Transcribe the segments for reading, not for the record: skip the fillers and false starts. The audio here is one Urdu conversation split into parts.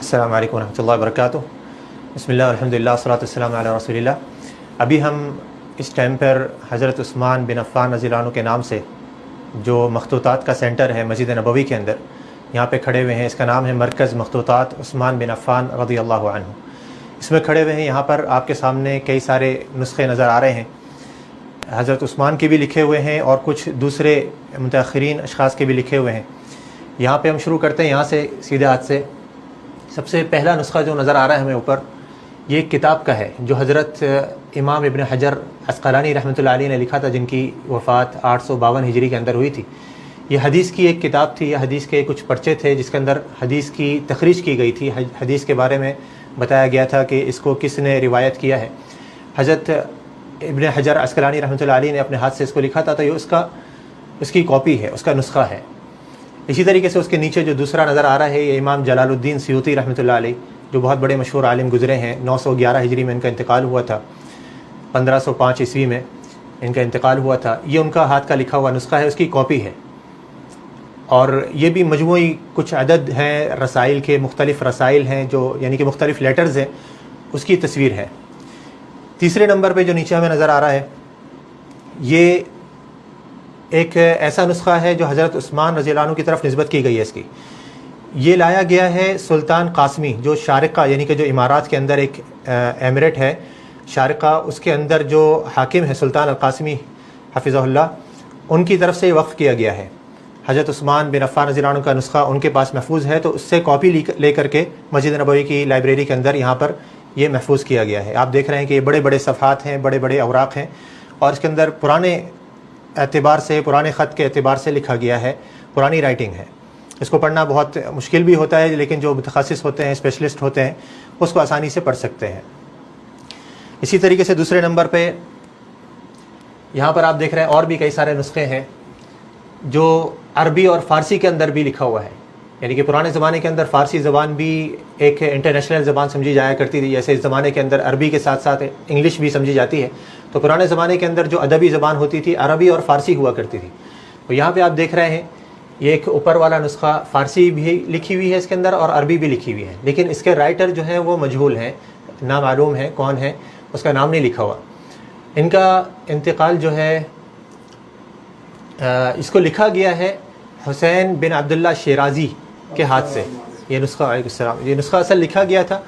السلام علیکم ورحمۃ اللہ وبرکاتہ۔ بسم اللہ الحمدللہ والصلاۃ والسلام علی رسول اللہ۔ ابھی ہم اس ٹائم پر حضرت عثمان بن عفان رضی اللہ عنہ کے نام سے جو مخطوطات کا سینٹر ہے مسجد نبوی کے اندر، یہاں پہ کھڑے ہوئے ہیں۔ اس کا نام ہے مرکز مخطوطات عثمان بن عفان رضی اللہ عنہ۔ اس میں کھڑے ہوئے ہیں، یہاں پر آپ کے سامنے کئی سارے نسخے نظر آ رہے ہیں۔ حضرت عثمان کے بھی لکھے ہوئے ہیں اور کچھ دوسرے متأخرین اشخاص کے بھی لکھے ہوئے ہیں۔ یہاں پہ ہم شروع کرتے ہیں یہاں سے سیدھے ہاتھ سے۔ سب سے پہلا نسخہ جو نظر آ رہا ہے ہمیں اوپر، یہ ایک کتاب کا ہے جو حضرت امام ابن حجر عسقلانی رحمۃ اللہ علیہ نے لکھا تھا، جن کی وفات 852 ہجری کے اندر ہوئی تھی۔ یہ حدیث کی ایک کتاب تھی، یہ حدیث کے کچھ پرچے تھے جس کے اندر حدیث کی تخریج کی گئی تھی۔ حدیث کے بارے میں بتایا گیا تھا کہ اس کو کس نے روایت کیا ہے۔ حضرت ابن حجر عسقلانی رحمۃ اللہ علیہ نے اپنے ہاتھ سے اس کو لکھا تھا، تو یہ اس کی کاپی ہے، اس کا نسخہ ہے۔ اسی طریقے سے اس کے نیچے جو دوسرا نظر آ رہا ہے، یہ امام جلال الدین سیوطی رحمۃ اللہ علیہ، جو بہت بڑے مشہور عالم گزرے ہیں۔ 911 ہجری میں ان کا انتقال ہوا تھا، 1505 عیسوی میں ان کا انتقال ہوا تھا۔ یہ ان کا ہاتھ کا لکھا ہوا نسخہ ہے، اس کی کاپی ہے۔ اور یہ بھی مجموعی کچھ عدد ہیں رسائل کے، مختلف رسائل ہیں جو یعنی کہ مختلف لیٹرز ہیں، اس کی تصویر ہے۔ تیسرے نمبر پہ جو نیچے ہمیں نظر آ رہا ہے، یہ ایک ایسا نسخہ ہے جو حضرت عثمان رضی اللہ عنہ کی طرف نسبت کی گئی ہے۔ اس کی یہ لایا گیا ہے سلطان قاسمی، جو شارقہ یعنی کہ جو امارات کے اندر ایک ایمریٹ ہے شارقہ، اس کے اندر جو حاکم ہے سلطان القاسمی حفظہ اللہ، ان کی طرف سے یہ وقف کیا گیا ہے۔ حضرت عثمان بن عفان رضی اللہ عنہ کا نسخہ ان کے پاس محفوظ ہے، تو اس سے کاپی لے کر کے مسجد نبوی کی لائبریری کے اندر یہاں پر یہ محفوظ کیا گیا ہے۔ آپ دیکھ رہے ہیں کہ یہ بڑے بڑے صفحات ہیں، بڑے بڑے اوراق ہیں، اور اس کے اندر پرانے اعتبار سے، پرانے خط کے اعتبار سے لکھا گیا ہے، پرانی رائٹنگ ہے۔ اس کو پڑھنا بہت مشکل بھی ہوتا ہے، لیکن جو متخصص ہوتے ہیں، اسپیشلسٹ ہوتے ہیں، اس کو آسانی سے پڑھ سکتے ہیں۔ اسی طریقے سے دوسرے نمبر پہ یہاں پر آپ دیکھ رہے ہیں اور بھی کئی سارے نسخے ہیں جو عربی اور فارسی کے اندر بھی لکھا ہوا ہے۔ یعنی کہ پرانے زمانے کے اندر فارسی زبان بھی ایک انٹرنیشنل زبان سمجھی جایا کرتی تھی، جیسے اس زمانے کے اندر عربی کے ساتھ ساتھ انگلش بھی سمجھی جاتی ہے۔ تو پرانے زمانے کے اندر جو ادبی زبان ہوتی تھی، عربی اور فارسی ہوا کرتی تھی۔ تو یہاں پہ آپ دیکھ رہے ہیں یہ ایک اوپر والا نسخہ فارسی بھی لکھی ہوئی ہے اس کے اندر اور عربی بھی لکھی ہوئی ہے، لیکن اس کے رائٹر جو ہیں وہ مجہول ہیں، نامعلوم ہے کون ہے، اس کا نام نہیں لکھا ہوا۔ ان کا انتقال جو ہے اس کو لکھا گیا ہے حسین بن عبداللہ شیرازی کے ہاتھ سے۔ یہ نسخہ علیہ السلام، یہ نسخہ اصل لکھا گیا تھا،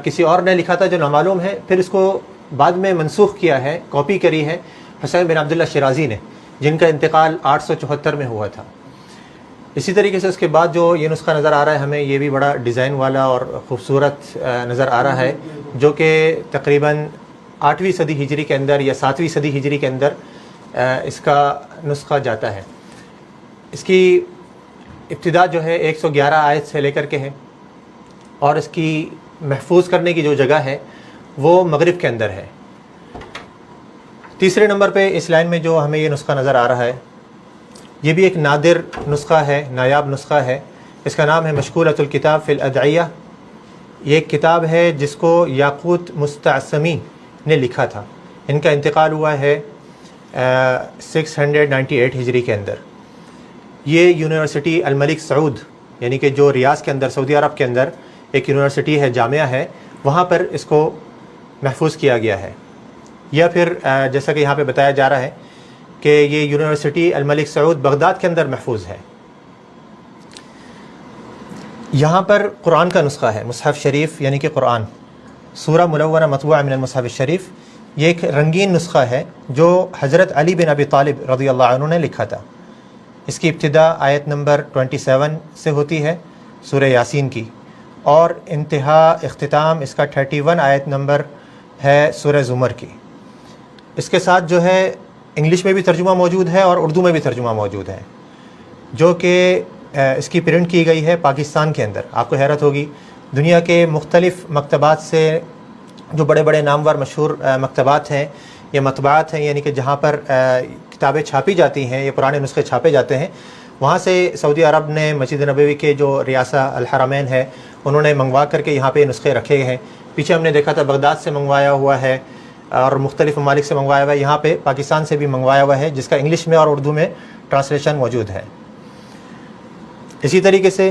کسی اور نے لکھا تھا جو نامعلوم ہے، پھر اس کو بعد میں منسوخ کیا ہے، کاپی کری ہے حسین بن عبداللہ شیرازی نے، جن کا انتقال 874 میں ہوا تھا۔ اسی طریقے سے اس کے بعد جو یہ نسخہ نظر آ رہا ہے ہمیں، یہ بھی بڑا ڈیزائن والا اور خوبصورت نظر آ رہا ہے، جو کہ تقریباً 8ویں صدی ہجری کے اندر یا 7ویں صدی ہجری کے اندر اس کا نسخہ جاتا ہے۔ اس کی ابتدا جو ہے 111 آیت سے لے کر کے ہے، اور اس کی محفوظ کرنے کی جو جگہ ہے وہ مغرب کے اندر ہے۔ تیسرے نمبر پہ اس لائن میں جو ہمیں یہ نسخہ نظر آ رہا ہے، یہ بھی ایک نادر نسخہ ہے، نایاب نسخہ ہے۔ اس کا نام ہے مشکولۃ الکتاب فی الادعیہ۔ یہ ایک کتاب ہے جس کو یاقوت مستعصمی نے لکھا تھا۔ ان کا انتقال ہوا ہے 698 ہجری کے اندر۔ یہ یونیورسٹی الملک سعود، یعنی کہ جو ریاض کے اندر، سعودی عرب کے اندر ایک یونیورسٹی ہے، جامعہ ہے، وہاں پر اس کو محفوظ کیا گیا ہے۔ یا پھر جیسا کہ یہاں پہ بتایا جا رہا ہے کہ یہ یونیورسٹی الملک سعود بغداد کے اندر محفوظ ہے۔ یہاں پر قرآن کا نسخہ ہے، مصحف شریف یعنی کہ قرآن، سورہ ملونہ مطبوعہ من المصحف الشریف۔ یہ ایک رنگین نسخہ ہے جو حضرت علی بن ابی طالب رضی اللہ عنہ نے لکھا تھا۔ اس کی ابتدا آیت نمبر 27 سے ہوتی ہے سورہ یاسین کی، اور انتہا اختتام اس کا 31 آیت نمبر ہے سورہ زمر کی۔ اس کے ساتھ جو ہے انگلش میں بھی ترجمہ موجود ہے اور اردو میں بھی ترجمہ موجود ہے، جو کہ اس کی پرنٹ کی گئی ہے پاکستان کے اندر۔ آپ کو حیرت ہوگی، دنیا کے مختلف مکتبات سے، جو بڑے بڑے نامور مشہور مکتبات ہیں یا مطبوعات ہیں، یعنی کہ جہاں پر کتابیں چھاپی جاتی ہیں یا پرانے نسخے چھاپے جاتے ہیں، وہاں سے سعودی عرب نے مسجد نبوی کے جو ریاسہ الحرمین ہے، انہوں نے منگوا کر کے یہاں پہ نسخے رکھے ہیں۔ پیچھے ہم نے دیکھا تھا بغداد سے منگوایا ہوا ہے اور مختلف ممالک سے منگوایا ہوا ہے، یہاں پہ پاکستان سے بھی منگوایا ہوا ہے، جس کا انگلش میں اور اردو میں ٹرانسلیشن موجود ہے۔ اسی طریقے سے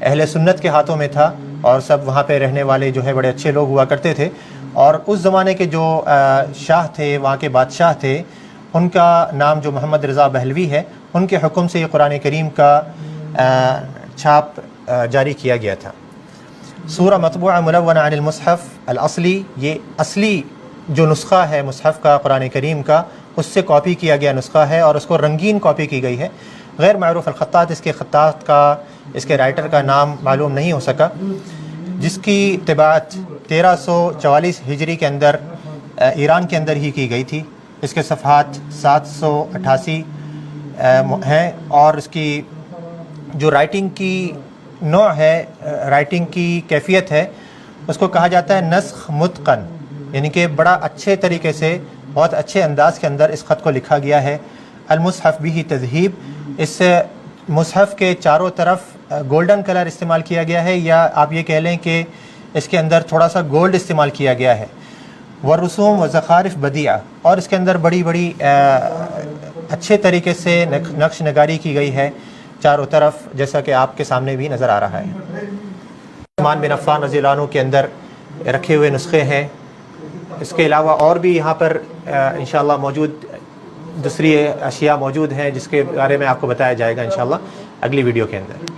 اہل سنت کے ہاتھوں میں تھا اور سب وہاں پہ رہنے والے جو ہے بڑے اچھے لوگ ہوا کرتے تھے. اور اس زمانے کے جو شاہ تھے, وہاں کے بادشاہ تھے, ان کا نام جو محمد رضا بہلوی ہے, ان کے حکم سے یہ قرآن کریم کا چھاپ جاری کیا گیا تھا. سورہ مطبوعہ ملونہ عن المصحف الاصلی, یہ اصلی جو نسخہ ہے مصحف کا قرآن کریم کا, اس سے کاپی کیا گیا نسخہ ہے اور اس کو رنگین کاپی کی گئی ہے. غیر معروف الخطاط, اس کے خطاط کا, اس کے رائٹر کا نام معلوم نہیں ہو سکا, جس کی طباعت 1344 ہجری کے اندر ایران کے اندر ہی کی گئی تھی. اس کے صفحات 788 ہیں اور اس کی جو رائٹنگ کی نوع ہے, رائٹنگ کی کیفیت ہے, اس کو کہا جاتا ہے نسخ متقن, یعنی کہ بڑا اچھے طریقے سے, بہت اچھے انداز کے اندر اس خط کو لکھا گیا ہے. المصحف بھی تذہیب, اس مصحف کے چاروں طرف گولڈن کلر استعمال کیا گیا ہے, یا آپ یہ کہہ لیں کہ اس کے اندر تھوڑا سا گولڈ استعمال کیا گیا ہے. ورسوم و زخارف بدیعہ, اور اس کے اندر بڑی بڑی اچھے طریقے سے نقش نگاری کی گئی ہے چاروں طرف, جیسا کہ آپ کے سامنے بھی نظر آ رہا ہے. عثمان بن عفان رضی اللہ عنہ کے اندر رکھے ہوئے نسخے ہیں. اس کے علاوہ اور بھی یہاں پر انشاءاللہ موجود دوسری اشیاء موجود ہیں, جس کے بارے میں آپ کو بتایا جائے گا انشاءاللہ اگلی ویڈیو کے اندر.